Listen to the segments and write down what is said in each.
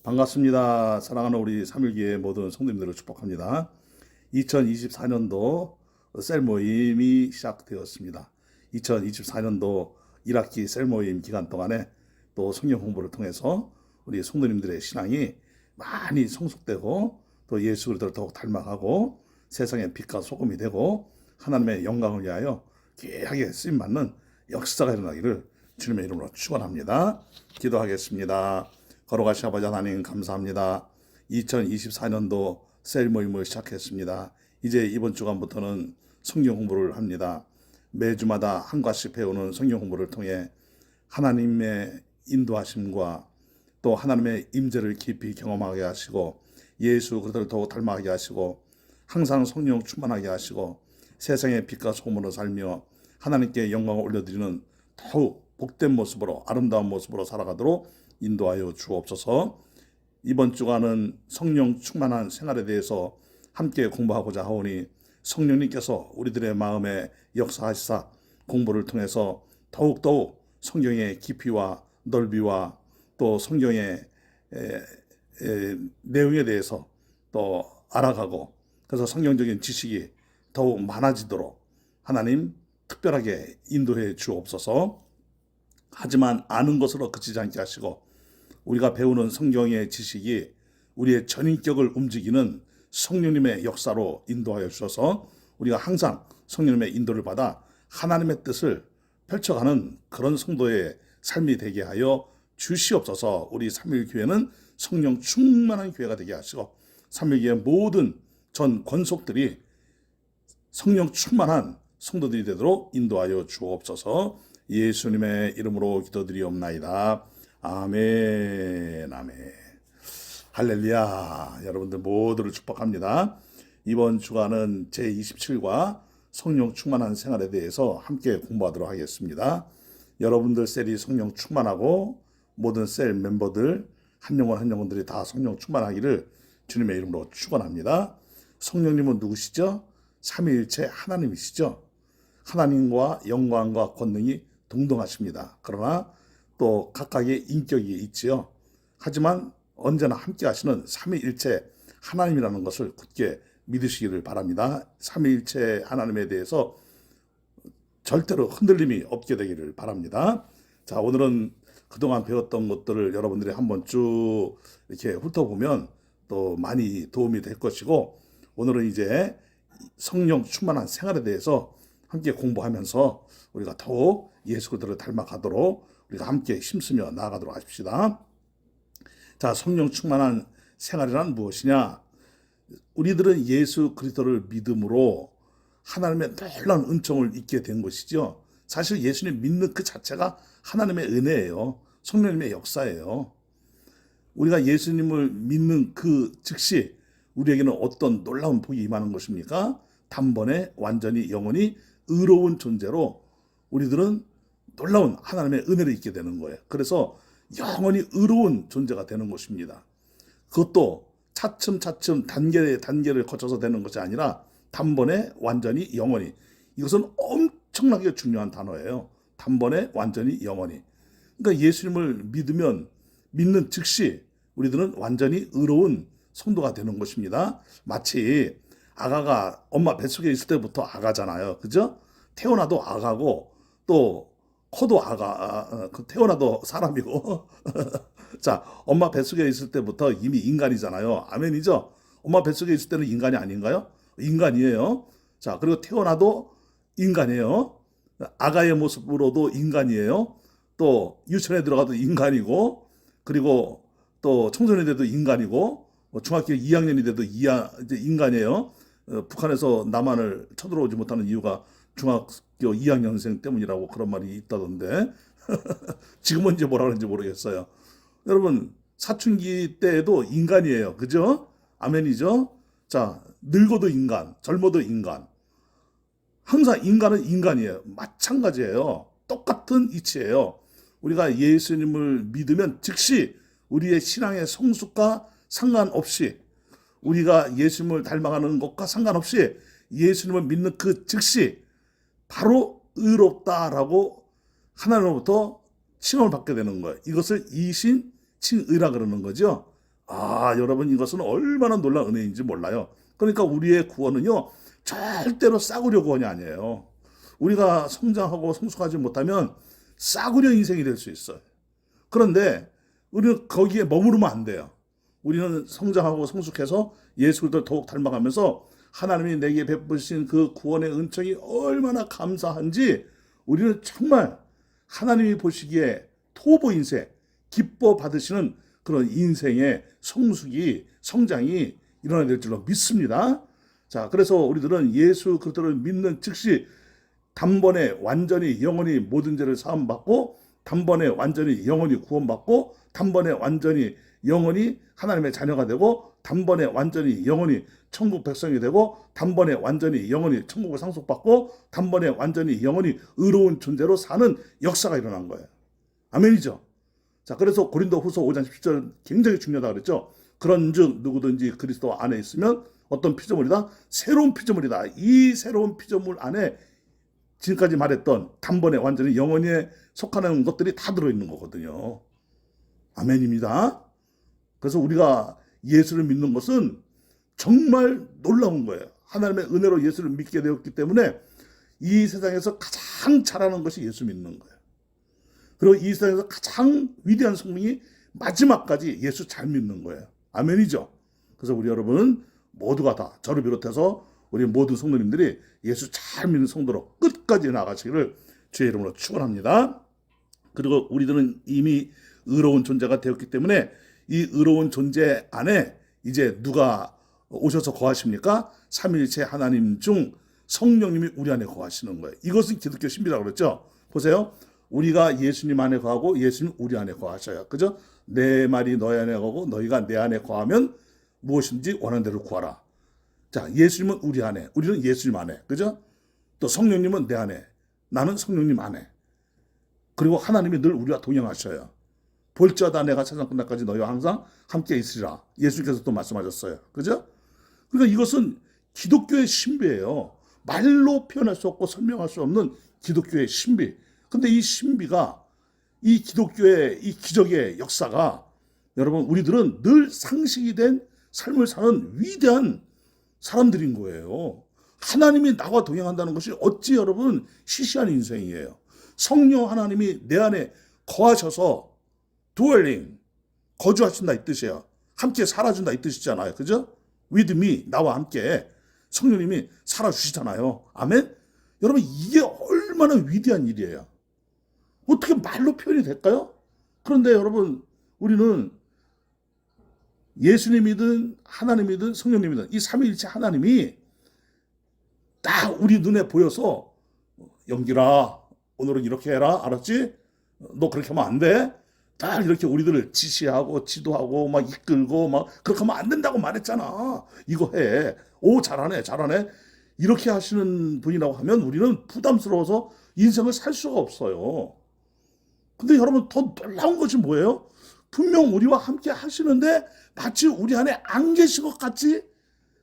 반갑습니다. 사랑하는 우리 삼일기의 모든 성도님들을 축복합니다. 2024년도 셀 모임이 시작되었습니다. 2024년도 1학기 셀 모임 기간 동안에 또 성경 공부를 통해서 우리 성도님들의 신앙이 많이 성숙되고 또 예수 그리스도를 더욱 닮아가고 세상의 빛과 소금이 되고 하나님의 영광을 위하여 귀하게 쓰임받는 역사가 일어나기를 주님의 이름으로 축원합니다. 기도하겠습니다. 걸어가신 아버지 하나님 감사합니다. 2024년도 셀 모임을 시작했습니다. 이제 이번 주간부터는 성경 공부를 합니다. 매주마다 한 과씩 배우는 성경 공부를 통해 하나님의 인도하심과 또 하나님의 임재를 깊이 경험하게 하시고 예수 그리스도를 더욱 닮아가게 하시고 항상 성령 충만하게 하시고 세상의 빛과 소금으로 살며 하나님께 영광을 올려드리는 더욱 복된 모습으로 아름다운 모습으로 살아가도록 인도하여 주옵소서. 이번 주간은 성령 충만한 생활에 대해서 함께 공부하고자 하오니 성령님께서 우리들의 마음에 역사하시사 공부를 통해서 더욱더욱 성경의 깊이와 넓이와 또 성경의 내용에 대해서 또 알아가고 그래서 성경적인 지식이 더욱 많아지도록 하나님 특별하게 인도해 주옵소서. 하지만 아는 것으로 그치지 않게 하시고 우리가 배우는 성경의 지식이 우리의 전인격을 움직이는 성령님의 역사로 인도하여 주셔서 우리가 항상 성령님의 인도를 받아 하나님의 뜻을 펼쳐가는 그런 성도의 삶이 되게 하여 주시옵소서. 우리 삼일교회는 성령 충만한 교회가 되게 하시고 삼일교회 모든 전 권속들이 성령 충만한 성도들이 되도록 인도하여 주옵소서. 예수님의 이름으로 기도드리옵나이다. 아멘, 아멘. 할렐루야. 여러분들 모두를 축복합니다. 이번 주간은 제27과 성령 충만한 생활에 대해서 함께 공부하도록 하겠습니다. 여러분들 셀이 성령 충만하고 모든 셀 멤버들 한 영혼 한 영혼들이 다 성령 충만하기를 주님의 이름으로 축원합니다. 성령님은 누구시죠? 삼위일체 하나님이시죠. 하나님과 영광과 권능이 동등하십니다. 그러나 또 각각의 인격이 있지요. 하지만 언제나 함께 하시는 삼위일체 하나님이라는 것을 굳게 믿으시기를 바랍니다. 삼위일체 하나님에 대해서 절대로 흔들림이 없게 되기를 바랍니다. 자, 오늘은 그동안 배웠던 것들을 여러분들이 한번 쭉 이렇게 훑어보면 또 많이 도움이 될 것이고 오늘은 이제 성령 충만한 생활에 대해서 함께 공부하면서 우리가 더욱 예수 그리스도를 닮아가도록 우리가 함께 힘쓰며 나아가도록 하십시다. 자, 성령 충만한 생활이란 무엇이냐? 우리들은 예수 그리스도를 믿음으로 하나님의 놀라운 은총을 잊게 된 것이죠. 사실 예수님 믿는 그 자체가 하나님의 은혜예요. 성령님의 역사예요. 우리가 예수님을 믿는 그 즉시 우리에게는 어떤 놀라운 복이 임하는 것입니까? 단번에 완전히 영원히 의로운 존재로 우리들은 놀라운 하나님의 은혜를 잊게 되는 거예요. 그래서 영원히 의로운 존재가 되는 것입니다. 그것도 차츰차츰 단계를 거쳐서 되는 것이 아니라 단번에 완전히 영원히. 이것은 엄청나게 중요한 단어예요. 단번에 완전히 영원히. 그러니까 예수님을 믿는 즉시 우리들은 완전히 의로운 성도가 되는 것입니다. 마치 아가가 엄마 뱃속에 있을 때부터 아가잖아요. 그죠? 태어나도 아가고 또 커도 아가, 태어나도 사람이고. 자, 엄마 뱃속에 있을 때부터 이미 인간이잖아요. 아멘이죠? 엄마 뱃속에 있을 때는 인간이 아닌가요? 인간이에요. 자, 그리고 태어나도 인간이에요. 아가의 모습으로도 인간이에요. 또 유치원에 들어가도 인간이고, 그리고 또 청소년이 돼도 인간이고, 중학교 2학년이 돼도 이제 인간이에요. 북한에서 남한을 쳐들어오지 못하는 이유가 중학교 2학년생 때문이라고 그런 말이 있다던데 지금은 이제 뭐라 그런지 모르겠어요. 여러분 사춘기 때에도 인간이에요. 그죠? 아멘이죠? 자, 늙어도 인간, 젊어도 인간. 항상 인간은 인간이에요. 마찬가지예요. 똑같은 이치예요. 우리가 예수님을 믿으면 즉시 우리의 신앙의 성숙과 상관없이 우리가 예수님을 닮아가는 것과 상관없이 예수님을 믿는 그 즉시 바로 의롭다라고 하나님으로부터 칭함을 받게 되는 거예요. 이것을 이신칭의라 그러는 거죠. 여러분 이것은 얼마나 놀라운 은혜인지 몰라요. 그러니까 우리의 구원은요, 절대로 싸구려 구원이 아니에요. 우리가 성장하고 성숙하지 못하면 싸구려 인생이 될 수 있어요. 그런데 우리는 거기에 머무르면 안 돼요. 우리는 성장하고 성숙해서 예수 그리스도를 더욱 닮아가면서 하나님이 내게 베푸신 그 구원의 은총이 얼마나 감사한지 우리는 정말 하나님이 보시기에 토보 인생, 기뻐 받으시는 그런 인생의 성숙이, 성장이 일어나야 될 줄로 믿습니다. 자, 그래서 우리들은 예수 그리스도를 믿는 즉시 단번에 완전히 영원히 모든 죄를 사함받고, 단번에 완전히 영원히 구원받고, 단번에 완전히 영원히 하나님의 자녀가 되고, 단번에 완전히 영원히 천국 백성이 되고, 단번에 완전히 영원히 천국을 상속받고, 단번에 완전히 영원히 의로운 존재로 사는 역사가 일어난 거예요. 아멘이죠. 자, 그래서 고린도후서 5장 17절 굉장히 중요하다 그랬죠. 그런즉 누구든지 그리스도 안에 있으면 어떤 피조물이다? 새로운 피조물이다. 이 새로운 피조물 안에 지금까지 말했던 단번에 완전히 영원히에 속하는 것들이 다 들어있는 거거든요. 아멘입니다. 그래서 우리가 예수를 믿는 것은 정말 놀라운 거예요. 하나님의 은혜로 예수를 믿게 되었기 때문에 이 세상에서 가장 잘하는 것이 예수 믿는 거예요. 그리고 이 세상에서 가장 위대한 성공이 마지막까지 예수 잘 믿는 거예요. 아멘이죠. 그래서 우리 여러분은 모두가 다 저를 비롯해서 우리 모든 성도님들이 예수 잘 믿는 성도로 끝까지 나가시기를 주의 이름으로 축원합니다. 그리고 우리들은 이미 의로운 존재가 되었기 때문에 이 의로운 존재 안에 이제 누가 오셔서 거하십니까? 삼위일체 하나님 중 성령님이 우리 안에 거하시는 거예요. 이것은 기독교 신비라고 그랬죠. 보세요. 우리가 예수님 안에 거하고 예수님 우리 안에 거하셔요. 그죠? 내 말이 너희 안에 거하고 너희가 내 안에 거하면 무엇인지 원하는 대로 구하라. 자, 예수님은 우리 안에, 우리는 예수님 안에, 그죠? 또 성령님은 내 안에, 나는 성령님 안에. 그리고 하나님이 늘 우리와 동행하셔요. 볼지어다 내가 세상 끝날까지 너희와 항상 함께 있으리라. 예수님께서 또 말씀하셨어요. 그죠? 그러니까 이것은 기독교의 신비예요. 말로 표현할 수 없고 설명할 수 없는 기독교의 신비. 근데 이 신비가, 이 기독교의 이 기적의 역사가, 여러분 우리들은 늘 상식이 된 삶을 사는 위대한 사람들인 거예요. 하나님이 나와 동행한다는 것이 어찌 여러분 시시한 인생이에요. 성령 하나님이 내 안에 거하셔서 dwelling, 거주하신다 이 뜻이에요. 함께 살아준다 이 뜻이잖아요. 그죠? with me, 나와 함께 성령님이 살아주시잖아요. 아멘? 여러분 이게 얼마나 위대한 일이에요. 어떻게 말로 표현이 될까요? 그런데 여러분 우리는 예수님이든 하나님이든 성령님이든 이 삼위일체 하나님이 딱 우리 눈에 보여서 영길아 오늘은 이렇게 해라 알았지? 너 그렇게 하면 안 돼? 딱 이렇게 우리들을 지시하고 지도하고 막 이끌고 막 그렇게 하면 안 된다고 말했잖아. 이거 해. 오 잘하네 잘하네. 이렇게 하시는 분이라고 하면 우리는 부담스러워서 인생을 살 수가 없어요. 근데 여러분 더 놀라운 것이 뭐예요? 분명 우리와 함께 하시는데 마치 우리 안에 안 계신 것 같이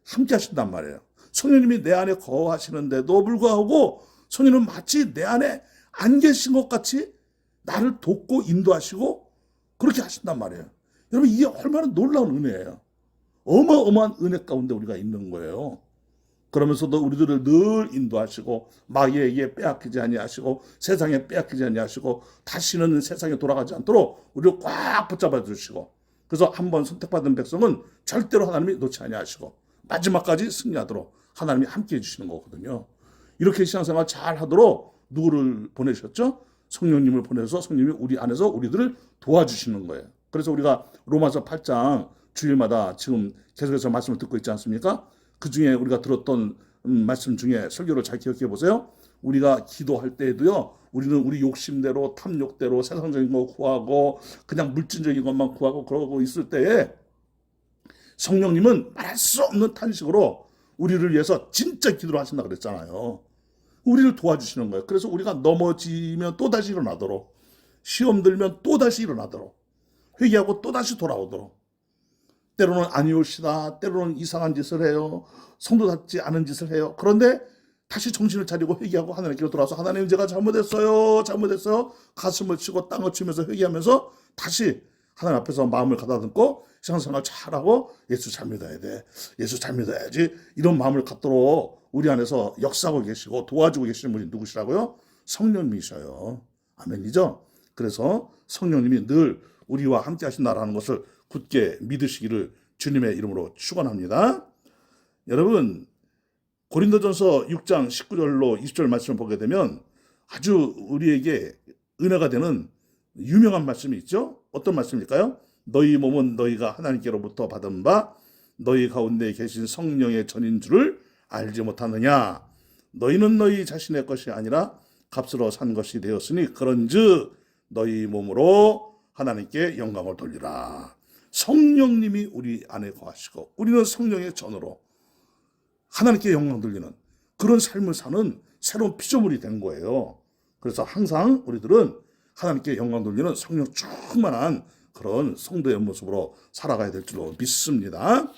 함께 하신단 말이에요. 성령님이 내 안에 거하시는데도 불구하고 성령님은 마치 내 안에 안 계신 것 같이 나를 돕고 인도하시고 그렇게 하신단 말이에요. 여러분 이게 얼마나 놀라운 은혜예요. 어마어마한 은혜 가운데 우리가 있는 거예요. 그러면서도 우리들을 늘 인도하시고 마귀에게 빼앗기지 아니하시고 세상에 빼앗기지 아니하시고 다시는 세상에 돌아가지 않도록 우리를 꽉 붙잡아 주시고 그래서 한번 선택받은 백성은 절대로 하나님이 놓지 아니하시고 마지막까지 승리하도록 하나님이 함께 해주시는 거거든요. 이렇게 신앙생활 잘 하도록 누구를 보내셨죠? 성령님을 보내서 성령님이 우리 안에서 우리들을 도와주시는 거예요. 그래서 우리가 로마서 8장 주일마다 지금 계속해서 말씀을 듣고 있지 않습니까? 그 중에 우리가 들었던 말씀 중에 설교를 잘 기억해 보세요. 우리가 기도할 때에도요. 우리는 우리 욕심대로 탐욕대로 세상적인 거 구하고 그냥 물질적인 것만 구하고 그러고 있을 때에 성령님은 말할 수 없는 탄식으로 우리를 위해서 진짜 기도를 하신다 그랬잖아요. 우리를 도와주시는 거예요. 그래서 우리가 넘어지면 또다시 일어나도록 시험 들면 또다시 일어나도록 회개하고 또다시 돌아오도록 때로는 아니올시다. 때로는 이상한 짓을 해요. 성도답지 않은 짓을 해요. 그런데 다시 정신을 차리고 회개하고 하나님께로 돌아와서 하나님 제가 잘못했어요. 가슴을 치고 땅을 치면서 회개하면서 다시 하나님 앞에서 마음을 가다듬고 신앙생활 잘하고 예수 잘 믿어야 돼. 예수 잘 믿어야지. 이런 마음을 갖도록 우리 안에서 역사하고 계시고 도와주고 계시는 분이 누구시라고요? 성령님이셔요. 아멘이죠? 그래서 성령님이 늘 우리와 함께 하신다라는 것을 굳게 믿으시기를 주님의 이름으로 축원합니다. 여러분, 고린도전서 6장 19절로 20절 말씀을 보게 되면 아주 우리에게 은혜가 되는 유명한 말씀이 있죠. 어떤 말씀일까요? 너희 몸은 너희가 하나님께로부터 받은 바 너희 가운데 계신 성령의 전인 줄을 알지 못하느냐. 너희는 너희 자신의 것이 아니라 값으로 산 것이 되었으니 그런즉 너희 몸으로 하나님께 영광을 돌리라. 성령님이 우리 안에 거하시고 우리는 성령의 전으로 하나님께 영광 돌리는 그런 삶을 사는 새로운 피조물이 된 거예요. 그래서 항상 우리들은 하나님께 영광 돌리는 성령 충만한 그런 성도의 모습으로 살아가야 될 줄로 믿습니다.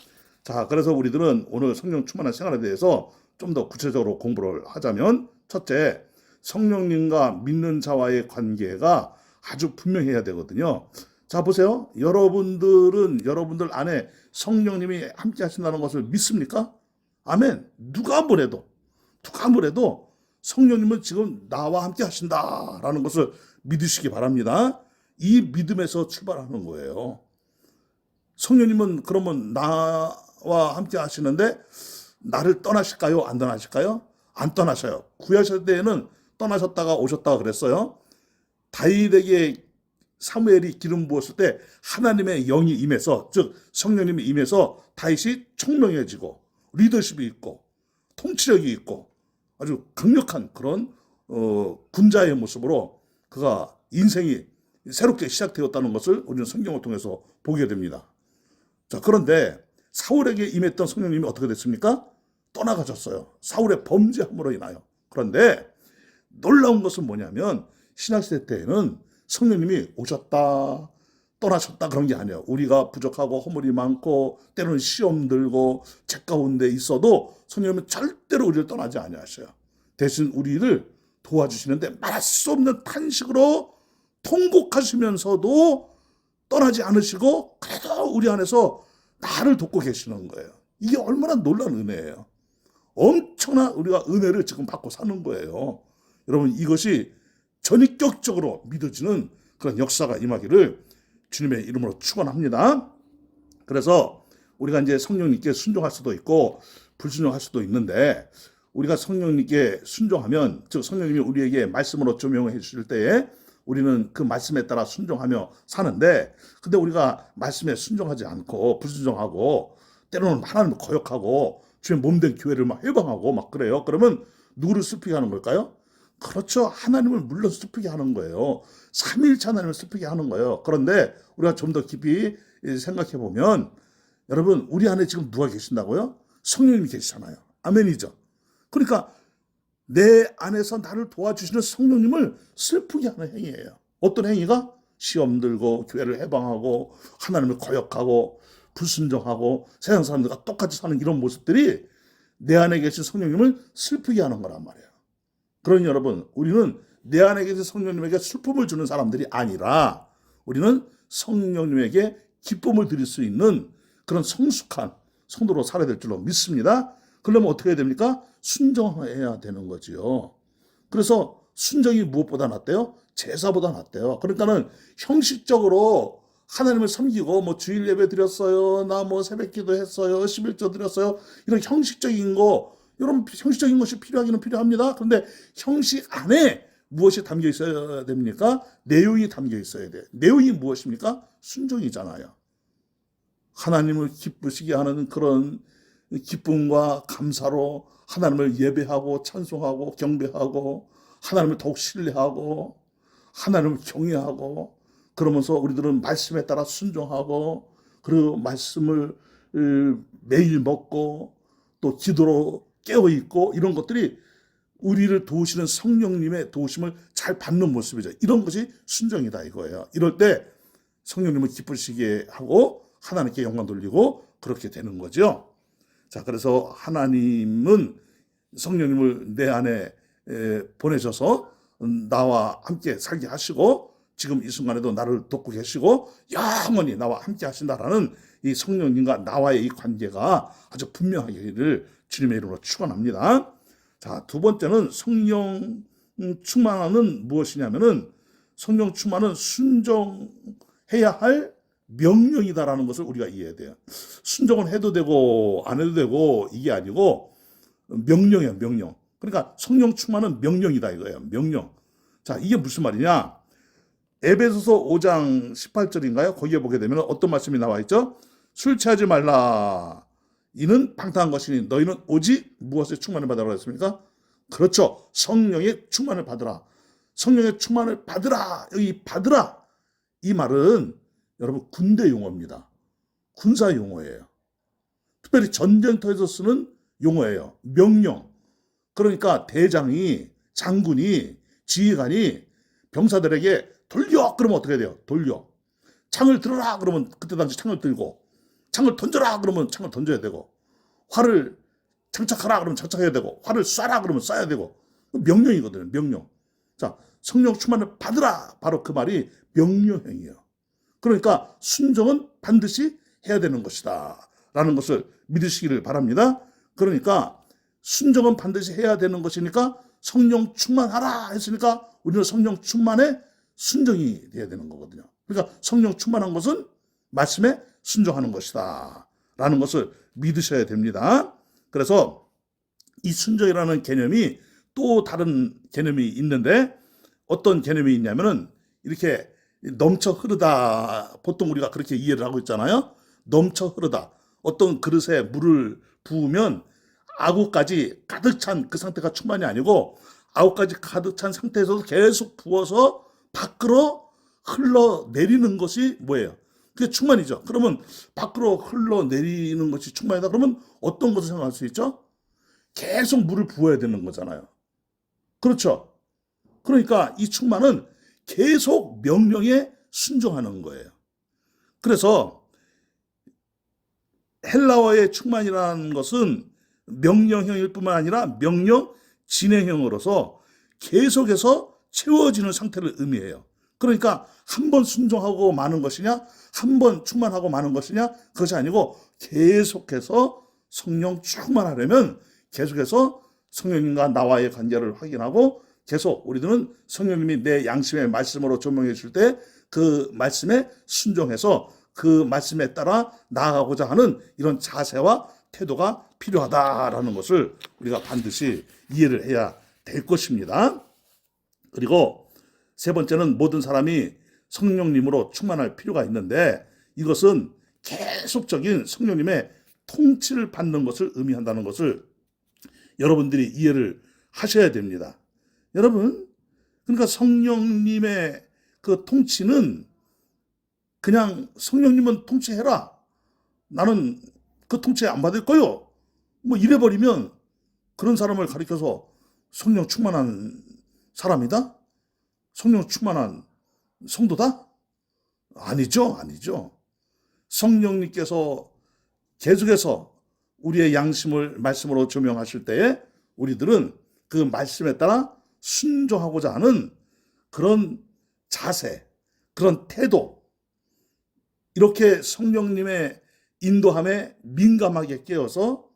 자, 그래서 우리들은 오늘 성령 충만한 생활에 대해서 좀 더 구체적으로 공부를 하자면, 첫째, 성령님과 믿는 자와의 관계가 아주 분명해야 되거든요. 자, 보세요. 여러분들 안에 성령님이 함께 하신다는 것을 믿습니까? 아멘. 누가 뭐래도 성령님은 지금 나와 함께 하신다라는 것을 믿으시기 바랍니다. 이 믿음에서 출발하는 거예요. 성령님은 그러면 나와 함께 하시는데 나를 떠나실까요? 안 떠나실까요? 안 떠나셔요. 구하실 때에는 떠나셨다가 오셨다가 그랬어요. 다윗에게 사무엘이 기름 부었을 때 하나님의 영이 임해서, 즉 성령님이 임해서 다윗이 총명해지고 리더십이 있고 통치력이 있고 아주 강력한 그런 군자의 모습으로 그가 인생이 새롭게 시작되었다는 것을 우리는 성경을 통해서 보게 됩니다. 자, 그런데 사울에게 임했던 성령님이 어떻게 됐습니까? 떠나가셨어요. 사울의 범죄함으로 인하여. 그런데 놀라운 것은 뭐냐면 신학시대 때에는 성령님이 오셨다 떠나셨다 그런 게 아니에요. 우리가 부족하고 허물이 많고 때로는 시험 들고 죄 가운데 있어도 성령님은 절대로 우리를 떠나지 아니하셔요. 대신 우리를 도와주시는데 말할 수 없는 탄식으로 통곡하시면서도 떠나지 않으시고 그래도 우리 안에서 나를 돕고 계시는 거예요. 이게 얼마나 놀라운 은혜예요. 엄청난 우리가 은혜를 지금 받고 사는 거예요. 여러분, 이것이 전인격적으로 믿어지는 그런 역사가 임하기를 주님의 이름으로 축원합니다. 그래서 우리가 이제 성령님께 순종할 수도 있고 불순종할 수도 있는데, 우리가 성령님께 순종하면, 즉 성령님이 우리에게 말씀으로 조명해 주실 때에 우리는 그 말씀에 따라 순종하며 사는데, 근데 우리가 말씀에 순종하지 않고 불순종하고 때로는 하나님을 거역하고 주의 몸된 교회를 막 해방하고 막 그래요. 그러면 누구를 슬프게 하는 걸까요? 그렇죠. 하나님을 물론 슬프게 하는 거예요. 삼위일체 하나님을 슬프게 하는 거예요. 그런데 우리가 좀 더 깊이 생각해 보면, 여러분, 우리 안에 지금 누가 계신다고요? 성령님이 계시잖아요. 아멘이죠. 그러니까 내 안에서 나를 도와주시는 성령님을 슬프게 하는 행위예요. 어떤 행위가? 시험 들고 교회를 해방하고 하나님을 거역하고 불순종하고 세상 사람들과 똑같이 사는 이런 모습들이 내 안에 계신 성령님을 슬프게 하는 거란 말이에요. 그러니 여러분, 우리는 내 안에 계신 성령님에게 슬픔을 주는 사람들이 아니라 우리는 성령님에게 기쁨을 드릴 수 있는 그런 성숙한 성도로 살아야 될 줄로 믿습니다. 그러면 어떻게 해야 됩니까? 순종해야 되는 거지요. 그래서 순종이 무엇보다 낫대요? 제사보다 낫대요. 그러니까는 형식적으로 하나님을 섬기고 뭐 주일 예배 드렸어요, 나 뭐 새벽기도 했어요, 11조 드렸어요, 이런 형식적인 거, 이런 형식적인 것이 필요하기는 필요합니다. 그런데 형식 안에 무엇이 담겨 있어야 됩니까? 내용이 담겨 있어야 돼요. 내용이 무엇입니까? 순종이잖아요. 하나님을 기쁘시게 하는 그런 기쁨과 감사로 하나님을 예배하고 찬송하고 경배하고 하나님을 더욱 신뢰하고 하나님을 경외하고, 그러면서 우리들은 말씀에 따라 순종하고 그리고 말씀을 매일 먹고 또 기도로 깨어있고, 이런 것들이 우리를 도우시는 성령님의 도우심을 잘 받는 모습이죠. 이런 것이 순종이다 이거예요. 이럴 때 성령님을 기쁘시게 하고 하나님께 영광 돌리고 그렇게 되는 거죠. 자, 그래서 하나님은 성령님을 내 안에 보내셔서 나와 함께 살게 하시고 지금 이 순간에도 나를 돕고 계시고 영원히 나와 함께 하신다라는 이 성령님과 나와의 이 관계가 아주 분명하기를 주님의 이름으로 축원합니다. 자, 두 번째는 성령 충만은 무엇이냐면은 성령 충만은 순종해야 할 명령이다라는 것을 우리가 이해해야 돼요. 순종은 해도 되고 안 해도 되고 이게 아니고 명령이에요, 명령. 그러니까 성령 충만은 명령이다 이거예요, 명령. 자, 이게 무슨 말이냐? 에베소서 5장 18절인가요? 거기에 보게 되면 어떤 말씀이 나와 있죠? 술 취하지 말라. 이는 방탕한 것이니 너희는 오직 무엇에 충만을 받으라고 했습니까? 그렇죠. 성령의 충만을 받으라. 성령의 충만을 받으라. 여기 받으라. 이 말은 여러분 군대 용어입니다. 군사 용어예요. 특별히 전쟁터에서 쓰는 용어예요. 명령. 그러니까 대장이, 장군이, 지휘관이 병사들에게 돌려 그러면 어떻게 돼요? 돌려. 창을 들어라 그러면 그때 당시 창을 들고, 창을 던져라 그러면 창을 던져야 되고, 활을 장착하라 그러면 장착해야 되고, 활을 쏴라 그러면 쏴야 되고. 명령이거든요. 명령. 자, 성령 충만을 받으라. 바로 그 말이 명령형이에요. 그러니까 순종은 반드시 해야 되는 것이다 라는 것을 믿으시기를 바랍니다. 그러니까 순종은 반드시 해야 되는 것이니까 성령 충만하라 했으니까 우리는 성령 충만에 순종이 돼야 되는 거거든요. 그러니까 성령 충만한 것은 말씀에 순종하는 것이다 라는 것을 믿으셔야 됩니다. 그래서 이 순종이라는 개념이 또 다른 개념이 있는데 어떤 개념이 있냐면은 이렇게 넘쳐 흐르다. 보통 우리가 그렇게 이해를 하고 있잖아요. 넘쳐 흐르다. 어떤 그릇에 물을 부으면 아구까지 가득 찬 그 상태가 충만이 아니고 아구까지 가득 찬 상태에서도 계속 부어서 밖으로 흘러내리는 것이 뭐예요? 그게 충만이죠. 그러면 밖으로 흘러내리는 것이 충만이다. 그러면 어떤 것을 생각할 수 있죠? 계속 물을 부어야 되는 거잖아요. 그렇죠. 그러니까 이 충만은 계속 명령에 순종하는 거예요. 그래서 헬라어의 충만이라는 것은 명령형일 뿐만 아니라 명령 진행형으로서 계속해서 채워지는 상태를 의미해요. 그러니까 한 번 순종하고 마는 것이냐, 한 번 충만하고 마는 것이냐, 그것이 아니고 계속해서 성령 충만하려면 계속해서 성령님과 나와의 관계를 확인하고 계속 우리들은 성령님이 내 양심의 말씀으로 조명해 줄 때 그 말씀에 순종해서 그 말씀에 따라 나아가고자 하는 이런 자세와 태도가 필요하다라는 것을 우리가 반드시 이해를 해야 될 것입니다. 그리고 세 번째는 모든 사람이 성령님으로 충만할 필요가 있는데 이것은 계속적인 성령님의 통치를 받는 것을 의미한다는 것을 여러분들이 이해를 하셔야 됩니다. 여러분, 그러니까 성령님의 그 통치는 그냥 성령님은 통치해라. 나는 그 통치 안 받을 거요. 뭐 이래버리면 그런 사람을 가리켜서 성령 충만한 사람이다? 성령 충만한 성도다? 아니죠, 아니죠. 성령님께서 계속해서 우리의 양심을 말씀으로 조명하실 때에 우리들은 그 말씀에 따라 순종하고자 하는 그런 자세, 그런 태도, 이렇게 성령님의 인도함에 민감하게 깨어서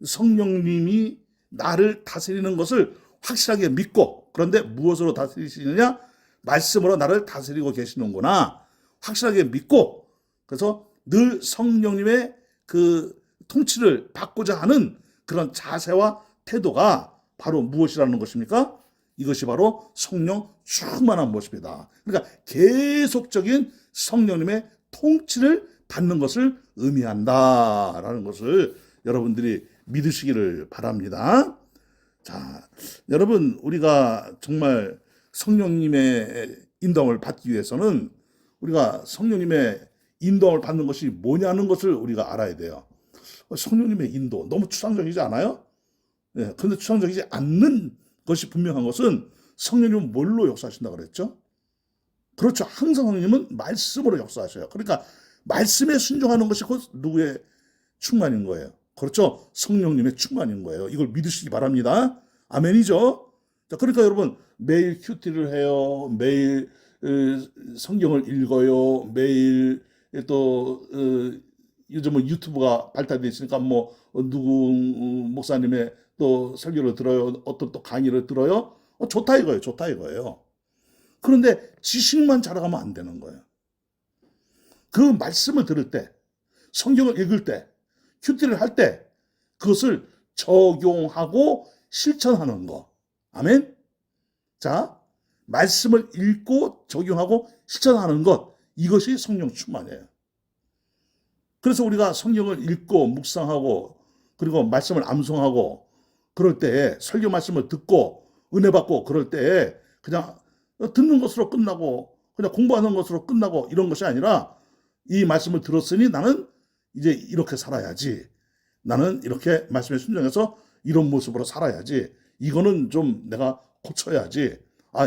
성령님이 나를 다스리는 것을 확실하게 믿고, 그런데 무엇으로 다스리시느냐? 말씀으로 나를 다스리고 계시는구나. 확실하게 믿고, 그래서 늘 성령님의 그 통치를 받고자 하는 그런 자세와 태도가 바로 무엇이라는 것입니까? 이것이 바로 성령 충만한 모습이다. 그러니까 계속적인 성령님의 통치를 받는 것을 의미한다라는 것을 여러분들이 믿으시기를 바랍니다. 자, 여러분, 우리가 정말 성령님의 인도함을 받기 위해서는 우리가 성령님의 인도함을 받는 것이 뭐냐는 것을 우리가 알아야 돼요. 성령님의 인도 너무 추상적이지 않아요? 네, 그런데 추상적이지 않는 것이 분명한 것은 성령님은 뭘로 역사하신다고 그랬죠? 그렇죠. 항상 성령님은 말씀으로 역사하셔요. 그러니까 말씀에 순종하는 것이 곧 누구의 충만인 거예요? 그렇죠. 성령님의 충만인 거예요. 이걸 믿으시기 바랍니다. 아멘이죠. 자, 그러니까 여러분 매일 큐티를 해요. 매일 성경을 읽어요. 매일 또 요즘은 유튜브가 발달돼 있으니까 뭐 누구 목사님의 또 설교를 들어요. 어떤 또 강의를 들어요. 좋다 이거예요. 좋다 이거예요. 그런데 지식만 자라가면 안 되는 거예요. 그 말씀을 들을 때, 성경을 읽을 때, 큐티를 할 때 그것을 적용하고 실천하는 거. 아멘? 자, 말씀을 읽고 적용하고 실천하는 것. 이것이 성령 충만이에요. 그래서 우리가 성경을 읽고 묵상하고 그리고 말씀을 암송하고 그럴 때 설교 말씀을 듣고 은혜 받고 그럴 때 그냥 듣는 것으로 끝나고 그냥 공부하는 것으로 끝나고 이런 것이 아니라 이 말씀을 들었으니 나는 이제 이렇게 살아야지. 나는 이렇게 말씀에 순종해서 이런 모습으로 살아야지. 이거는 좀 내가 고쳐야지.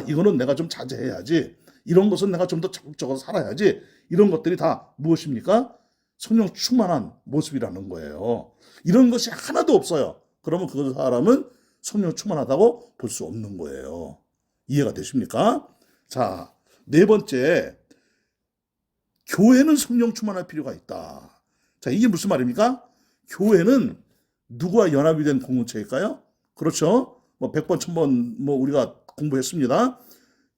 이거는 내가 좀 자제해야지. 이런 것은 내가 좀 더 적극적으로 살아야지. 이런 것들이 다 무엇입니까? 성령 충만한 모습이라는 거예요. 이런 것이 하나도 없어요. 그러면 그 사람은 성령 충만하다고 볼 수 없는 거예요. 이해가 되십니까? 자, 네 번째, 교회는 성령 충만할 필요가 있다. 자, 이게 무슨 말입니까? 교회는 누구와 연합이 된 공동체일까요? 그렇죠? 뭐 100번, 1000번 뭐 우리가 공부했습니다.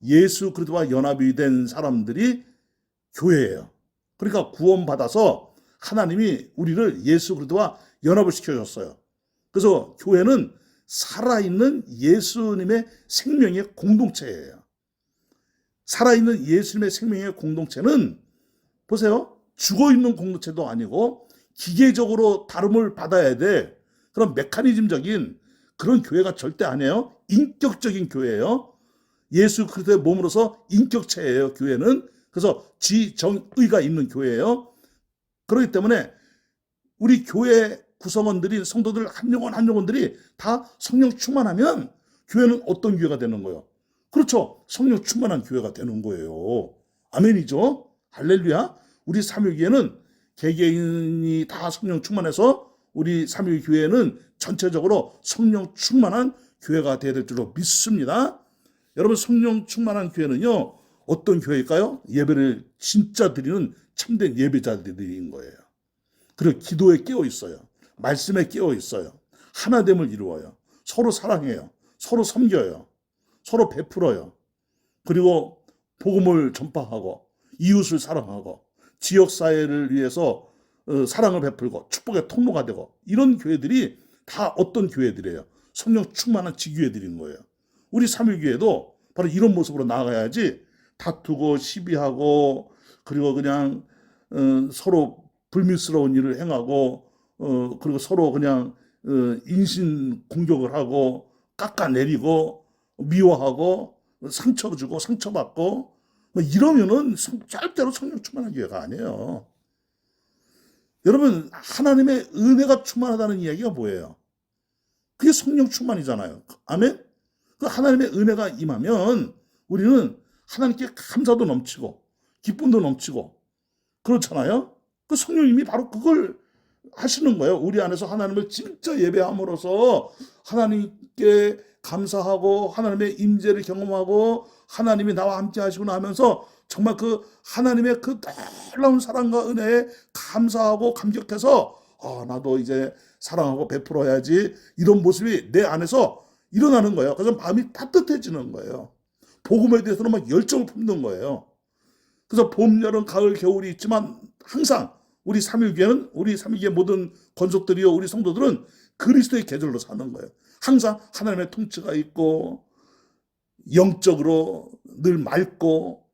예수 그리스도와 연합이 된 사람들이 교회예요. 그러니까 구원받아서 하나님이 우리를 예수 그리스도와 연합을 시켜줬어요. 그래서 교회는 살아있는 예수님의 생명의 공동체예요. 살아있는 예수님의 생명의 공동체는 보세요. 죽어있는 공동체도 아니고 기계적으로 다름을 받아야 돼. 그런 메커니즘적인 그런 교회가 절대 아니에요. 인격적인 교회예요. 예수 그리스도의 몸으로서 인격체예요. 교회는. 그래서 지정의가 있는 교회예요. 그렇기 때문에 우리 교회 구성원들이 성도들 한 영혼 한 영혼들이 다 성령 충만하면 교회는 어떤 교회가 되는 거예요? 그렇죠. 성령 충만한 교회가 되는 거예요. 아멘이죠. 할렐루야. 우리 삼위교회는 개개인이 다 성령 충만해서 우리 삼위교회는 전체적으로 성령 충만한 교회가 되어야 될 줄로 믿습니다. 여러분, 성령 충만한 교회는요, 어떤 교회일까요? 예배를 진짜 드리는 참된 예배자들인 거예요. 그리고 기도에 깨어 있어요. 말씀에 깨어 있어요. 하나됨을 이루어요. 서로 사랑해요. 서로 섬겨요. 서로 베풀어요. 그리고 복음을 전파하고 이웃을 사랑하고 지역사회를 위해서 사랑을 베풀고 축복의 통로가 되고 이런 교회들이 다 어떤 교회들이에요? 성령 충만한 지교회들인 거예요. 우리 삼위교회도 바로 이런 모습으로 나아가야지 다투고 시비하고 그리고 그냥 서로 불미스러운 일을 행하고 그리고 서로 그냥 인신 공격을 하고 깎아내리고 미워하고 상처 주고 상처받고 뭐 이러면은 절대로 성령 충만한 교회가 아니에요. 여러분, 하나님의 은혜가 충만하다는 이야기가 뭐예요? 그게 성령 충만이잖아요. 아멘? 그 하나님의 은혜가 임하면 우리는 하나님께 감사도 넘치고 기쁨도 넘치고 그렇잖아요. 그 성령님이 바로 그걸 하시는 거예요. 우리 안에서 하나님을 진짜 예배함으로써 하나님께 감사하고 하나님의 임재를 경험하고 하나님이 나와 함께 하시구나 하면서 정말 그 하나님의 그 놀라운 사랑과 은혜에 감사하고 감격해서 나도 이제 사랑하고 베풀어야지 이런 모습이 내 안에서 일어나는 거예요. 그래서 마음이 따뜻해지는 거예요. 복음에 대해서는 막 열정을 품는 거예요. 그래서 봄, 여름, 가을, 겨울이 있지만 항상 우리 삼위교회는 우리 삼위교회 모든 권속들이요 우리 성도들은 그리스도의 계절로 사는 거예요. 항상 하나님의 통치가 있고 영적으로 늘 맑고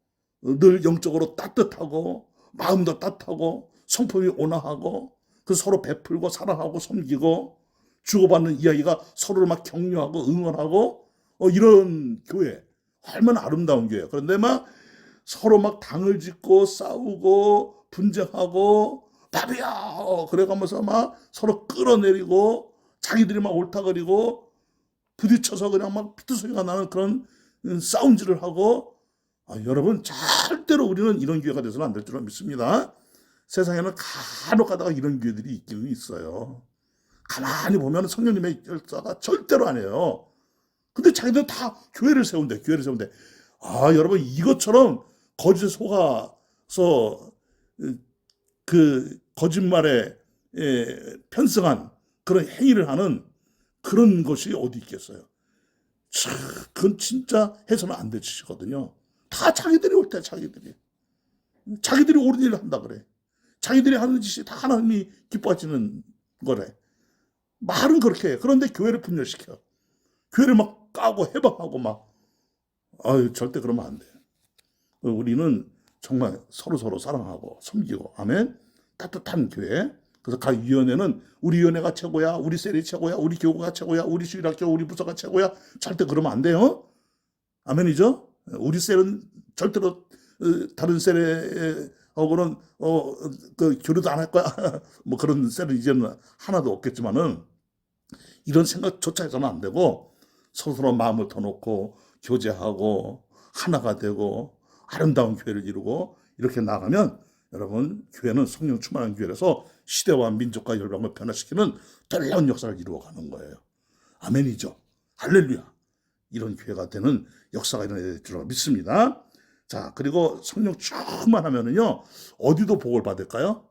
늘 영적으로 따뜻하고 마음도 따뜻하고 성품이 온화하고 그 서로 베풀고 사랑하고 섬기고 주고받는 이야기가 서로를 막 격려하고 응원하고 이런 교회 얼마나 아름다운 교회예요. 그런데 막 서로 막 당을 짓고 싸우고 분쟁하고 밥이야 그래가면서 막 서로 끌어내리고 자기들이 막 옳다거리고 부딪혀서 그냥 막 피투소리가 나는 그런 싸움질을 하고 여러분 절대로 우리는 이런 교회가 돼서는 안 될 줄로 믿습니다. 세상에는 간혹 가다가 이런 교회들이 있기는 있어요. 가만히 보면 성령님의 역사가 절대로 아니에요. 근데 자기들 다 교회를 세운대. 여러분 이것처럼 거짓에 속아서 그 거짓말에 편승한 그런 행위를 하는 그런 것이 어디 있겠어요. 참, 그건 진짜 해서는 안 될 짓이거든요. 다 자기들이 올 때 자기들이 옳은 일을 한다 그래. 자기들이 하는 짓이 다 하나님이 기뻐하시는 거래. 말은 그렇게 해. 그런데 교회를 분열시켜. 교회를 막 까고 해방하고 막. 아유, 절대 그러면 안 돼. 우리는 정말 서로 사랑하고 섬기고, 아멘. 따뜻한 교회. 그래서 각 위원회는 우리 위원회가 최고야, 우리 셀이 최고야, 우리 교구가 최고야, 우리 주일학교, 우리 부서가 최고야. 절대 그러면 안 돼요. 아멘이죠? 우리 셀은 절대로 다른 셀하고는 그 교류도 안 할 거야. 뭐 그런 셀은 이제는 하나도 없겠지만은 이런 생각조차 해서는 안 되고 서로 마음을 터놓고 교제하고 하나가 되고 아름다운 교회를 이루고 이렇게 나가면 여러분 교회는 성령 충만한 교회라서 시대와 민족과 열방을 변화시키는 놀라운 역사를 이루어가는 거예요. 아멘이죠. 할렐루야. 이런 교회가 되는 역사가 일어날 줄로 믿습니다. 자, 그리고 성령 충만하면은요 어디도 복을 받을까요?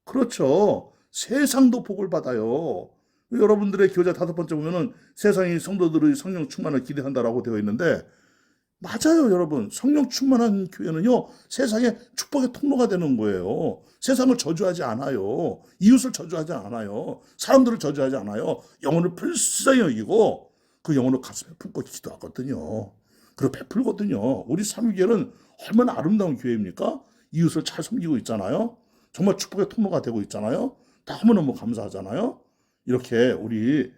그렇죠. 세상도 복을 받아요. 여러분들의 교재 5번째 보면은 세상이 성도들의 성령 충만을 기대한다라고 되어 있는데 맞아요, 여러분. 성령 충만한 교회는요, 세상의 축복의 통로가 되는 거예요. 세상을 저주하지 않아요. 이웃을 저주하지 않아요. 사람들을 저주하지 않아요. 영혼을 불쌍히 여기고 그 영혼을 가슴에 품고 기도하거든요. 그리고 베풀거든요. 우리 삼위교회는 얼마나 아름다운 교회입니까? 이웃을 잘 섬기고 있잖아요. 정말 축복의 통로가 되고 있잖아요. 너무너무 감사하잖아요. 이렇게 우리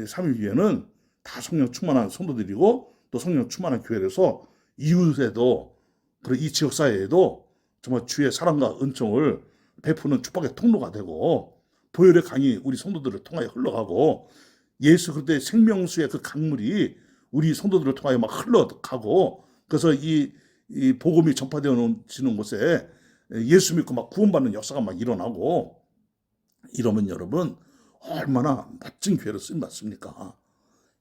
삼위교회는 다 성령 충만한 성도들이고 또 성령 충만한 교회라서 이웃에도 그리고 이 지역사회에도 정말 주의 사랑과 은총을 베푸는 축복의 통로가 되고 보혈의 강이 우리 성도들을 통하여 흘러가고 예수 그리스도의 생명수의 그 강물이 우리 성도들을 통하여 막 흘러가고 그래서 이 복음이 전파되어지는 곳에 예수 믿고 막 구원받는 역사가 막 일어나고 이러면 여러분 얼마나 멋진 교회로 쓰임받습니까?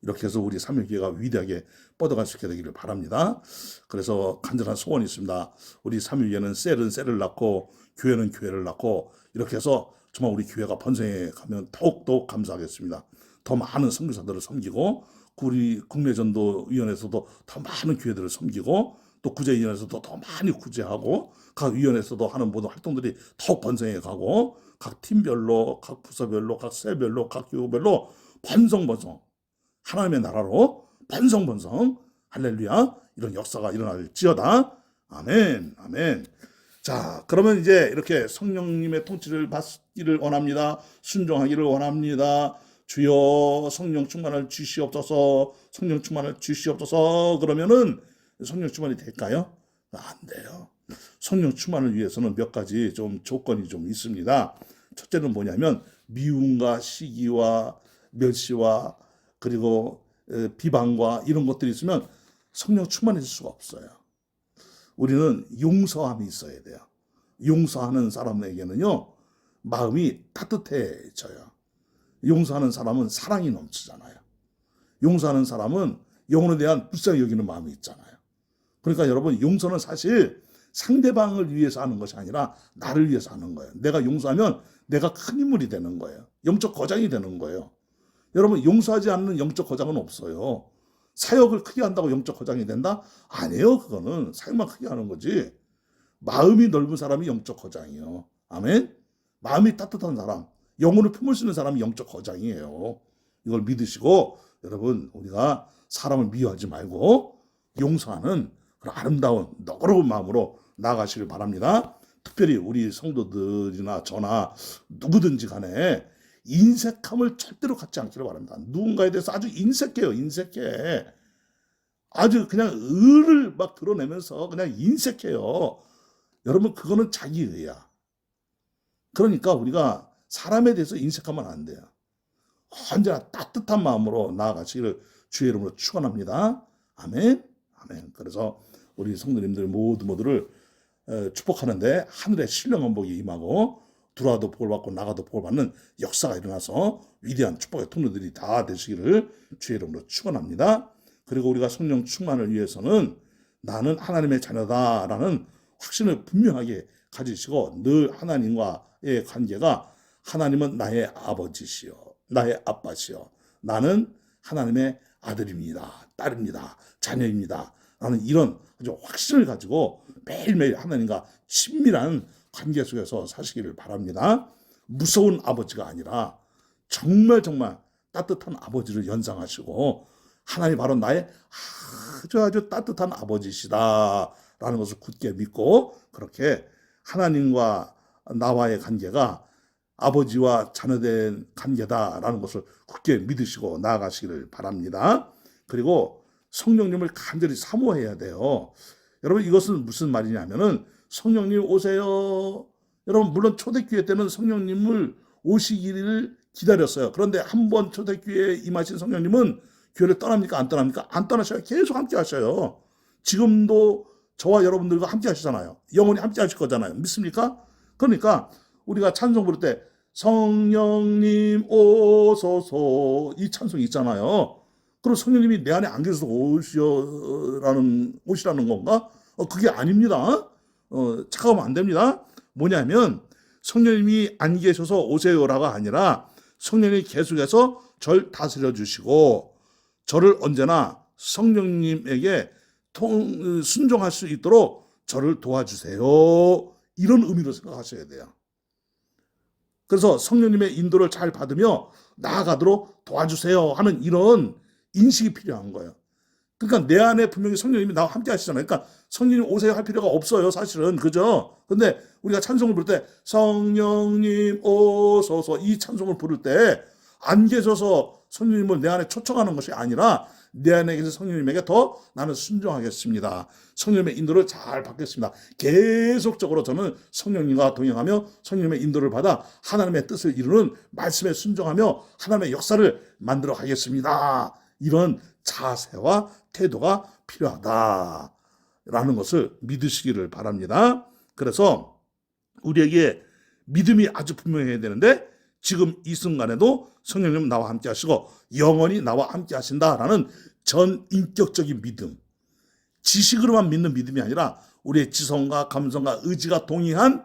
이렇게 해서 우리 삼위교회가 위대하게 뻗어갈 수 있게 되기를 바랍니다. 그래서 간절한 소원이 있습니다. 우리 삼위교회는 셀은 셀을 낳고 교회는 교회를 낳고 이렇게 해서 정말 우리 교회가 번성해 가면 더욱더 감사하겠습니다. 더 많은 선교사들을 섬기고 우리 국내전도위원회에서도 더 많은 교회들을 섬기고 또 구제위원회에서도 더 많이 구제하고 각 위원회에서도 하는 모든 활동들이 더욱 번성해 가고 각 팀별로 각 부서별로 각 셀별로 각 교구별로 번성 하나님의 나라로 번성 할렐루야 이런 역사가 일어날지어다. 아멘 아멘. 자, 그러면 이제 이렇게 성령님의 통치를 받기를 원합니다. 순종하기를 원합니다. 주여 성령 충만을 주시옵소서. 성령 충만을 주시옵소서. 그러면은 성령 충만이 될까요? 안 돼요. 성령 충만을 위해서는 몇 가지 좀 조건이 좀 있습니다. 첫째는 뭐냐면 미움과 시기와 멸시와 그리고 비방과 이런 것들이 있으면 성령 충만해질 수가 없어요. 우리는 용서함이 있어야 돼요. 용서하는 사람에게는요 마음이 따뜻해져요. 용서하는 사람은 사랑이 넘치잖아요. 용서하는 사람은 영혼에 대한 불쌍히 여기는 마음이 있잖아요. 그러니까 여러분 용서는 사실 상대방을 위해서 하는 것이 아니라 나를 위해서 하는 거예요. 내가 용서하면 내가 큰 인물이 되는 거예요. 영적 거장이 되는 거예요. 여러분 용서하지 않는 영적 거장은 없어요. 사역을 크게 한다고 영적 거장이 된다? 아니에요. 그거는 사역만 크게 하는 거지. 마음이 넓은 사람이 영적 거장이에요. 아멘. 마음이 따뜻한 사람, 영혼을 품을 수 있는 사람이 영적 거장이에요. 이걸 믿으시고 여러분 우리가 사람을 미워하지 말고 용서하는 그런 아름다운 너그러운 마음으로 나아가시길 바랍니다. 특별히 우리 성도들이나 저나 누구든지 간에 인색함을 절대로 갖지 않기를 바랍니다. 누군가에 대해서 아주 인색해요. 인색해. 아주 그냥 의를 막 드러내면서 그냥 인색해요. 여러분 그거는 자기의야. 그러니까 우리가 사람에 대해서 인색하면 안 돼요. 언제나 따뜻한 마음으로 나아가시기를 주의 이름으로 축원합니다. 아멘. 아멘. 그래서 우리 성도님들 모두를 축복하는데 하늘의 신령한 복이 임하고 들어와도 복을 받고 나가도 복을 받는 역사가 일어나서 위대한 축복의 통로들이 다 되시기를 주의 이름으로 축원합니다. 그리고 우리가 성령 충만을 위해서는 나는 하나님의 자녀다라는 확신을 분명하게 가지시고 늘 하나님과의 관계가 하나님은 나의 아버지시요, 나의 아빠시요, 나는 하나님의 아들입니다, 딸입니다, 자녀입니다. 나는 이런 아주 확신을 가지고 매일매일 하나님과 친밀한 관계 속에서 사시기를 바랍니다. 무서운 아버지가 아니라 정말 따뜻한 아버지를 연상하시고 하나님 바로 나의 아주 따뜻한 아버지시다라는 것을 굳게 믿고 그렇게 하나님과 나와의 관계가 아버지와 자녀된 관계다라는 것을 굳게 믿으시고 나아가시기를 바랍니다. 그리고 성령님을 간절히 사모해야 돼요. 여러분, 이것은 무슨 말이냐면은 성령님 오세요. 여러분, 물론 초대교회 때는 성령님을 오시기를 기다렸어요. 그런데 한번 초대교회에 임하신 성령님은 교회를 떠납니까? 안 떠납니까? 안 떠나셔요. 계속 함께 하셔요. 지금도 저와 여러분들과 함께 하시잖아요. 영원히 함께 하실 거잖아요. 믿습니까? 그러니까 우리가 찬송 부를 때 성령님 오소서 이 찬송이 있잖아요. 그럼 성령님이 내 안에 안 계셔서 오시라는 건가? 그게 아닙니다. 착각하면 안 됩니다. 뭐냐면 성령님이 안 계셔서 오세요라가 아니라 성령님이 계속해서 절 다스려 주시고 저를 언제나 성령님에게 순종할 수 있도록 저를 도와주세요. 이런 의미로 생각하셔야 돼요. 그래서 성령님의 인도를 잘 받으며 나아가도록 도와주세요 하는 이런 인식이 필요한 거예요. 그러니까 내 안에 분명히 성령님이 나와 함께 하시잖아요. 그러니까 성령님 오세요 할 필요가 없어요, 사실은. 그죠? 근데 우리가 찬송을 부를 때 성령님 오소서 이 찬송을 부를 때 안 계셔서 성령님을 내 안에 초청하는 것이 아니라 내 안에 계신 성령님에게 더 나는 순종하겠습니다. 성령님의 인도를 잘 받겠습니다. 계속적으로 저는 성령님과 동행하며 성령님의 인도를 받아 하나님의 뜻을 이루는 말씀에 순종하며 하나님의 역사를 만들어 가겠습니다. 이런 자세와 태도가 필요하다라는 것을 믿으시기를 바랍니다. 그래서 우리에게 믿음이 아주 분명해야 되는데 지금 이 순간에도 성령님 나와 함께 하시고 영원히 나와 함께 하신다라는 전인격적인 믿음, 지식으로만 믿는 믿음이 아니라 우리의 지성과 감성과 의지가 동의한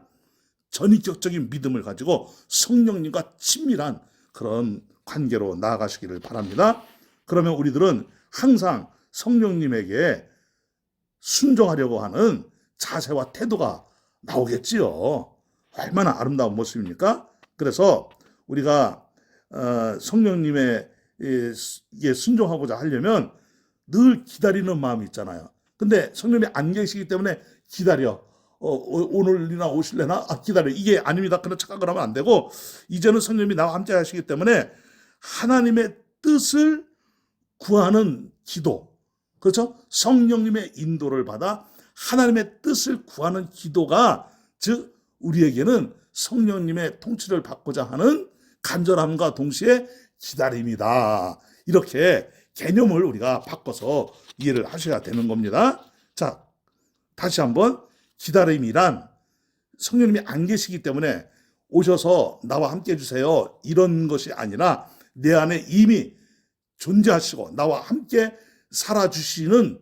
전인격적인 믿음을 가지고 성령님과 친밀한 그런 관계로 나아가시기를 바랍니다. 그러면 우리들은 항상 성령님에게 순종하려고 하는 자세와 태도가 나오겠지요. 얼마나 아름다운 모습입니까? 그래서 우리가 성령님의 순종하고자 하려면 늘 기다리는 마음이 있잖아요. 근데 성령님이 안 계시기 때문에 기다려. 오늘이나 오실래나? 기다려. 이게 아닙니다. 그런 착각을 하면 안 되고 이제는 성령님이 나와 함께 하시기 때문에 하나님의 뜻을 구하는 기도, 그렇죠? 성령님의 인도를 받아 하나님의 뜻을 구하는 기도가 즉 우리에게는 성령님의 통치를 받고자 하는 간절함과 동시에 기다림이다. 이렇게 개념을 우리가 바꿔서 이해를 하셔야 되는 겁니다. 자, 다시 한번 기다림이란 성령님이 안 계시기 때문에 오셔서 나와 함께 해주세요. 이런 것이 아니라 내 안에 이미 존재하시고 나와 함께 살아주시는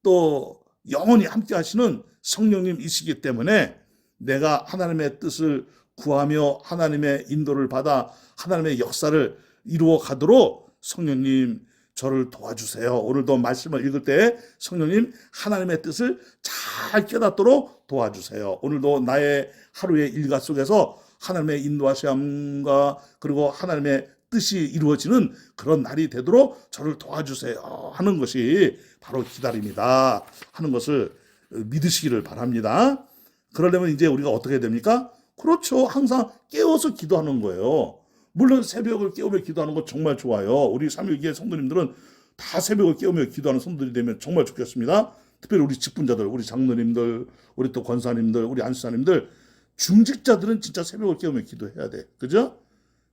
또 영원히 함께 하시는 성령님이시기 때문에 내가 하나님의 뜻을 구하며 하나님의 인도를 받아 하나님의 역사를 이루어 가도록 성령님 저를 도와주세요. 오늘도 말씀을 읽을 때 성령님 하나님의 뜻을 잘 깨닫도록 도와주세요. 오늘도 나의 하루의 일과 속에서 하나님의 인도하심과 그리고 하나님의 뜻이 이루어지는 그런 날이 되도록 저를 도와주세요 하는 것이 바로 기다림이다 하는 것을 믿으시기를 바랍니다. 그러려면 이제 우리가 어떻게 됩니까? 그렇죠. 항상 깨워서 기도하는 거예요. 물론 새벽을 깨우며 기도하는 거 정말 좋아요. 우리 삼일기의 성도님들은 다 새벽을 깨우며 기도하는 성도들이 되면 정말 좋겠습니다. 특별히 우리 직분자들, 우리 장로님들, 우리 또 권사님들, 우리 안수사님들, 중직자들은 진짜 새벽을 깨우며 기도해야 돼. 그죠?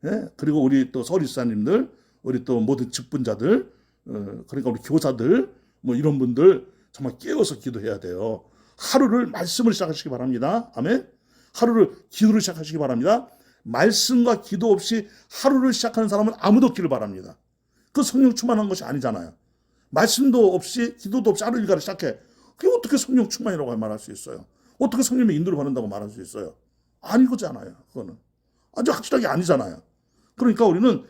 예? 그리고 우리 또 서리사님들, 우리 또 모든 직분자들, 그러니까 우리 교사들, 뭐 이런 분들 정말 깨워서 기도해야 돼요. 하루를 말씀을 시작하시기 바랍니다. 아멘. 하루를 기도를 시작하시기 바랍니다. 말씀과 기도 없이 하루를 시작하는 사람은 아무도 없기를 바랍니다. 그 성령 충만한 것이 아니잖아요. 말씀도 없이 기도도 없이 하루 일과를 시작해. 그게 어떻게 성령 충만이라고 말할 수 있어요? 어떻게 성령의 인도를 받는다고 말할 수 있어요? 아니거잖아요. 그거는 아주 확실하게 아니잖아요. 그러니까 우리는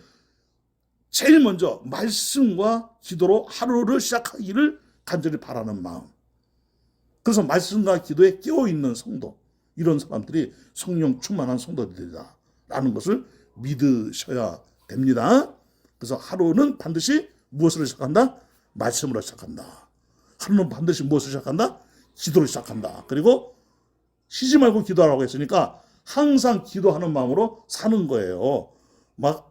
제일 먼저 말씀과 기도로 하루를 시작하기를 간절히 바라는 마음. 그래서 말씀과 기도에 깨어있는 성도, 이런 사람들이 성령 충만한 성도들이다라는 것을 믿으셔야 됩니다. 그래서 하루는 반드시 무엇으로 시작한다? 말씀으로 시작한다. 하루는 반드시 무엇으로 시작한다? 기도로 시작한다. 그리고 쉬지 말고 기도하라고 했으니까 항상 기도하는 마음으로 사는 거예요. 막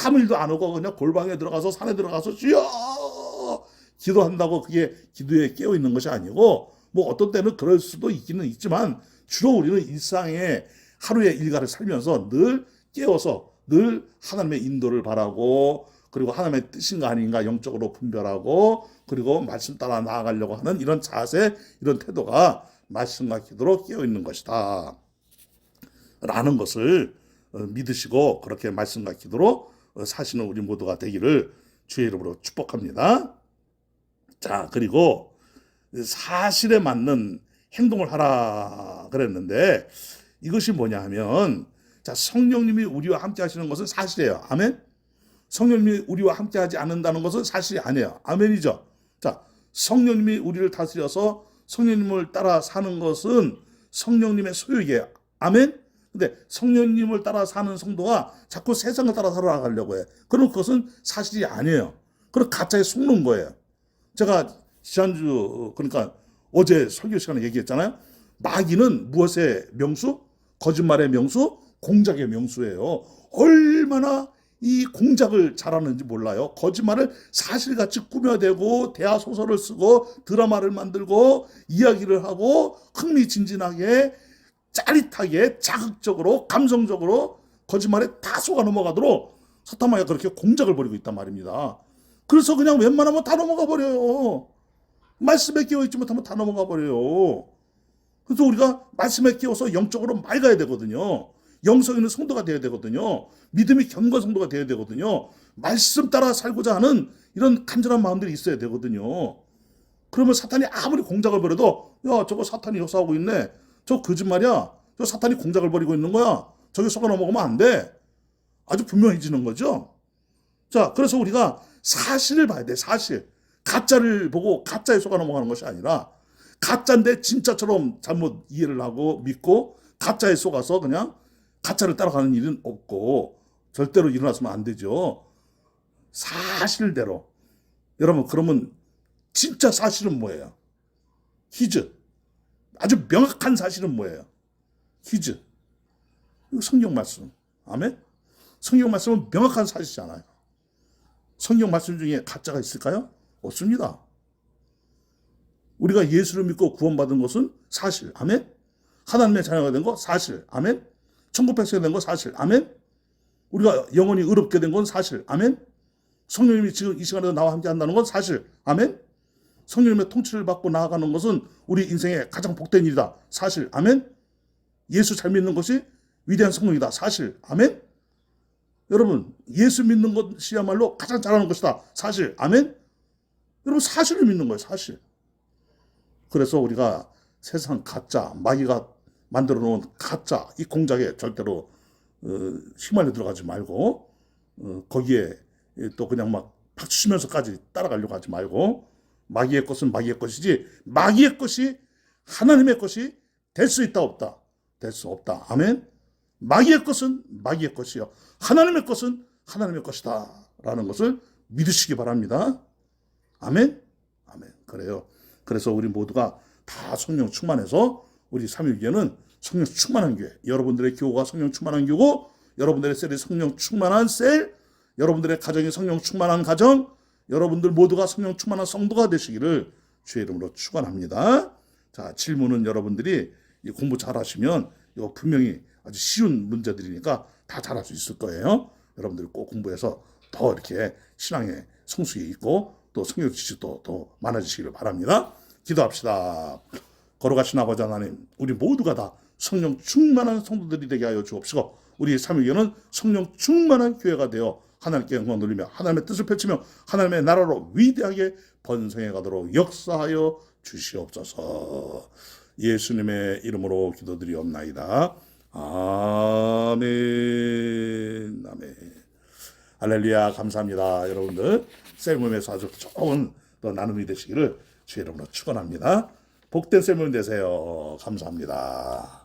아무 일도 안 하고 그냥 골방에 들어가서 산에 들어가서 주여 기도한다고 그게 기도에 깨어 있는 것이 아니고, 뭐 어떤 때는 그럴 수도 있기는 있지만 주로 우리는 일상의 하루의 일과를 살면서 늘 깨어서 늘 하나님의 인도를 바라고, 그리고 하나님의 뜻인가 아닌가 영적으로 분별하고, 그리고 말씀 따라 나아가려고 하는 이런 자세, 이런 태도가 말씀과 기도로 깨어 있는 것이다 라는 것을 믿으시고 그렇게 말씀과 기도로 사시는 우리 모두가 되기를 주의 이름으로 축복합니다. 자, 그리고 사실에 맞는 행동을 하라 그랬는데, 이것이 뭐냐 하면, 자, 성령님이 우리와 함께 하시는 것은 사실이에요. 아멘. 성령님이 우리와 함께 하지 않는다는 것은 사실이 아니에요. 아멘이죠. 자, 성령님이 우리를 다스려서 성령님을 따라 사는 것은 성령님의 소유이에요. 아멘. 근데 성령님을 따라 사는 성도가 자꾸 세상을 따라 살아가려고 해. 그럼 그것은 사실이 아니에요. 그럼 가짜에 속는 거예요. 제가 지난주, 그러니까 어제 설교 시간에 얘기했잖아요. 마귀는 무엇의 명수? 거짓말의 명수? 공작의 명수예요. 얼마나 이 공작을 잘하는지 몰라요. 거짓말을 사실같이 꾸며대고 대화소설을 쓰고 드라마를 만들고 이야기를 하고 흥미진진하게 짜릿하게 자극적으로 감성적으로 거짓말에 다 속아 넘어가도록 사탄마귀가 그렇게 공작을 벌이고 있단 말입니다. 그래서 그냥 웬만하면 다 넘어가 버려요. 말씀에 깨어있지 못하면 다 넘어가 버려요. 그래서 우리가 말씀에 깨어서 영적으로 맑아야 되거든요. 영성 있는 성도가 되어야 되거든요. 믿음이 견고한 성도가 되어야 되거든요. 말씀 따라 살고자 하는 이런 간절한 마음들이 있어야 되거든요. 그러면 사탄이 아무리 공작을 벌여도, 야, 저거 사탄이 역사하고 있네. 저 거짓말이야. 저 사탄이 공작을 벌이고 있는 거야. 저기 속아 넘어가면 안 돼. 아주 분명해지는 거죠. 자, 그래서 우리가 사실을 봐야 돼. 사실. 가짜를 보고 가짜에 속아 넘어가는 것이 아니라, 가짜인데 진짜처럼 잘못 이해를 하고 믿고 가짜에 속아서 그냥 가짜를 따라가는 일은 없고 절대로 일어났으면 안 되죠. 사실대로. 여러분, 그러면 진짜 사실은 뭐예요? 히즈. 아주 명확한 사실은 뭐예요? 히즈. 성경 말씀. 아멘? 성경 말씀은 명확한 사실이잖아요. 성경 말씀 중에 가짜가 있을까요? 없습니다. 우리가 예수를 믿고 구원받은 것은 사실. 아멘? 하나님의 자녀가 된 거 사실. 아멘? 천국 백성이 된 거 사실. 아멘? 우리가 영원히 의롭게 된 건 사실. 아멘? 성령님이 지금 이 시간에도 나와 함께 한다는 건 사실. 아멘? 성령님의 통치를 받고 나아가는 것은 우리 인생의 가장 복된 일이다. 사실. 아멘? 예수 잘 믿는 것이 위대한 성공이다. 사실. 아멘? 여러분, 예수 믿는 것이야말로 가장 잘하는 것이다. 사실. 아멘? 여러분, 사실을 믿는 거예요. 사실. 그래서 우리가 세상 가짜, 마귀가 만들어 놓은 가짜, 이 공작에 절대로 휘말려 들어가지 말고, 거기에 또 그냥 막 박수 치면서까지 따라가려고 하지 말고, 마귀의 것은 마귀의 것이지 마귀의 것이 하나님의 것이 될 수 있다 없다? 될 수 없다. 아멘. 마귀의 것은 마귀의 것이요, 하나님의 것은 하나님의 것이다 라는 것을 믿으시기 바랍니다. 아멘. 아멘. 그래요. 그래서 우리 모두가 다 성령 충만해서 우리 삼위교회는 성령 충만한 교회, 여러분들의 교우가 성령 충만한 교우, 여러분들의 셀이 성령 충만한 셀, 여러분들의 가정이 성령 충만한 가정, 여러분들 모두가 성령 충만한 성도가 되시기를 주의 이름으로 축원합니다. 자, 질문은 여러분들이 공부 잘하시면 이거 분명히 아주 쉬운 문제들이니까 다 잘할 수 있을 거예요. 여러분들이 꼭 공부해서 더 이렇게 신앙의 성숙이 있고 또 성령 지식도 더 많아지시기를 바랍니다. 기도합시다. 거룩하신 아버지 하나님, 우리 모두가 다 성령 충만한 성도들이 되게 하여 주옵시고, 우리 삼위교회는 성령 충만한 교회가 되어 하나님께 영광 돌리며 하나님의 뜻을 펼치며 하나님의 나라로 위대하게 번성해 가도록 역사하여 주시옵소서. 예수님의 이름으로 기도드리옵나이다. 아멘. 아멘. 할렐루야. 감사합니다. 여러분들 셀모임에서 아주 좋은 또 나눔이 되시기를 주의 이름으로 축원합니다. 복된 셀모임 되세요. 감사합니다.